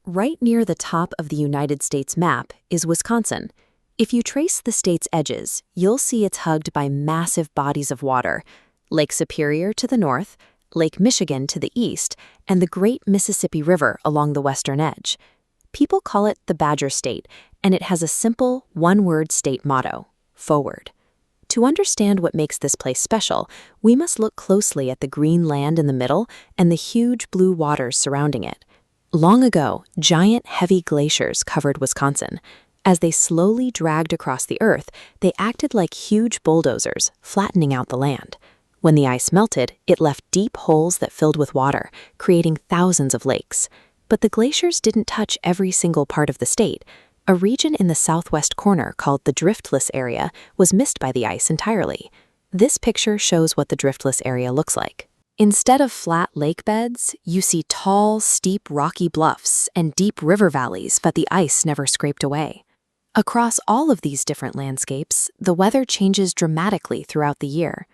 Right near the top of the United States map is Wisconsin. If you trace the state's edges, you'll see it's hugged by massive bodies of water: Lake Superior to the north, Lake Michigan to the east, and the Great Mississippi River along the western edge. People call it the Badger State, and it has a simple, one-word state motto: forward. To understand what makes this place special, we must look closely at the green land in the middle and the huge blue waters surrounding it. Long ago, giant, heavy glaciers covered Wisconsin. As they slowly dragged across the earth, they acted like huge bulldozers, flattening out the land. When the ice melted, it left deep holes that filled with water, creating thousands of lakes. But the glaciers didn't touch every single part of the state. A region in the southwest corner called the driftless area was missed by the ice entirely. This picture shows what the driftless area looks like. Instead of flat lake beds, you see tall, steep rocky bluffs and deep river valleys that the ice never scraped away. Across all of these different landscapes, the weather changes dramatically throughout the year.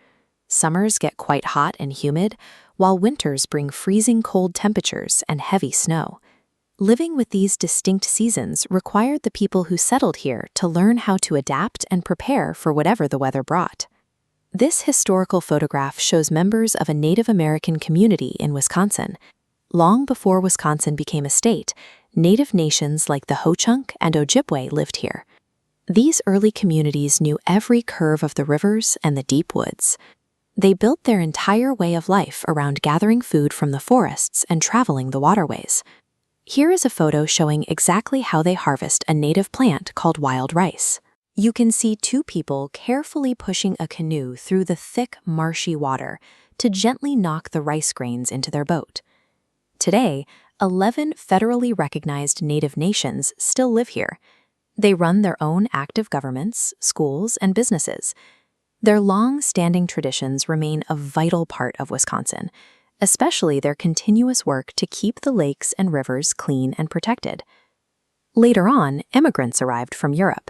Summers get quite hot and humid, while winters bring freezing cold temperatures and heavy snow. Living with these distinct seasons required the people who settled here to learn how to adapt and prepare for whatever the weather brought. This historical photograph shows members of a Native American community in Wisconsin. Long before Wisconsin became a state, Native nations like the Ho-Chunk and Ojibwe lived here. These early communities knew every curve of the rivers and the deep woods. They built their entire way of life around gathering food from the forests and traveling the waterways. Here is a photo showing exactly how they harvest a native plant called wild rice. You can see two people carefully pushing a canoe through the thick, marshy water to gently knock the rice grains into their boat. Today, 11 federally recognized Native nations still live here. They run their own active governments, schools, and businesses. Their long-standing traditions remain a vital part of Wisconsin, especially their continuous work to keep the lakes and rivers clean and protected. Later on, immigrants arrived from Europe.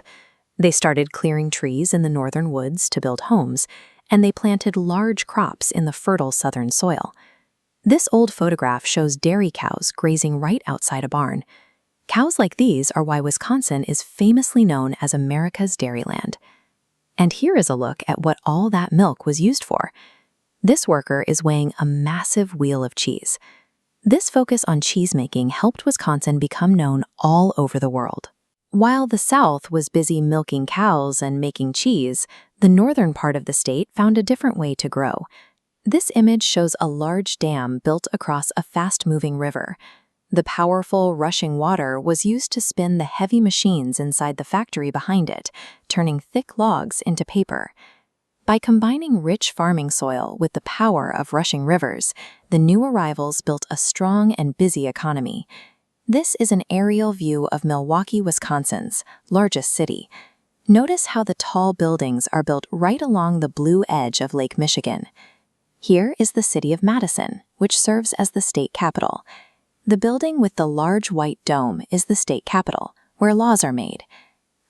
They started clearing trees in the northern woods to build homes, and they planted large crops in the fertile southern soil. This old photograph shows dairy cows grazing right outside a barn. Cows like these are why Wisconsin is famously known as America's Dairyland. And here is a look at what all that milk was used for. This worker is weighing a massive wheel of cheese. This focus on cheesemaking helped Wisconsin become known all over the world. While the South was busy milking cows and making cheese, the northern part of the state found a different way to grow. This image shows a large dam built across a fast-moving river. The powerful, rushing water was used to spin the heavy machines inside the factory behind it, turning thick logs into paper. By combining rich farming soil with the power of rushing rivers, the new arrivals built a strong and busy economy. This is an aerial view of Milwaukee, Wisconsin's largest city. Notice how the tall buildings are built right along the blue edge of Lake Michigan. Here is the city of Madison, which serves as the state capital. The building with the large white dome is the state capitol, where laws are made.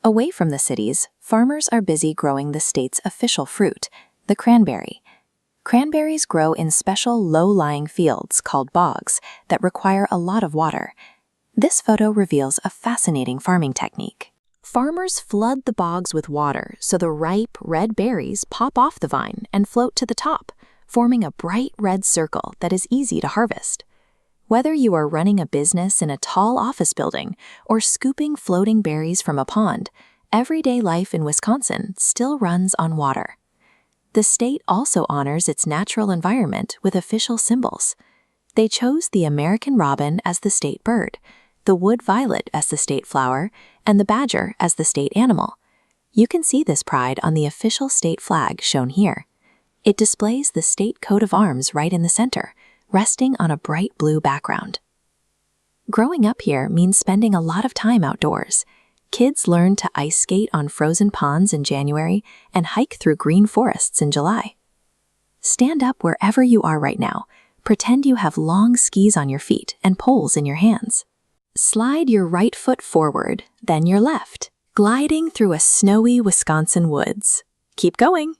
Away from the cities, farmers are busy growing the state's official fruit, the cranberry. Cranberries grow in special low-lying fields called bogs that require a lot of water. This photo reveals a fascinating farming technique. Farmers flood the bogs with water so the ripe, red berries pop off the vine and float to the top, forming a bright red circle that is easy to harvest. Whether you are running a business in a tall office building or scooping floating berries from a pond, everyday life in Wisconsin still runs on water. The state also honors its natural environment with official symbols. They chose the American robin as the state bird, the wood violet as the state flower, and the badger as the state animal. You can see this pride on the official state flag shown here. It displays the state coat of arms right in the center, resting on a bright blue background. Growing up here means spending a lot of time outdoors. Kids learn to ice skate on frozen ponds in January and hike through green forests in July. Stand up wherever you are right now. Pretend you have long skis on your feet and poles in your hands. Slide your right foot forward, then your left, gliding through a snowy Wisconsin woods. Keep going.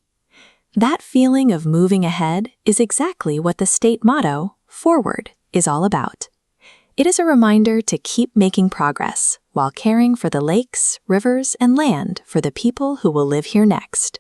That feeling of moving ahead is exactly what the state motto, forward, is all about. It is a reminder to keep making progress while caring for the lakes, rivers, and land for the people who will live here next.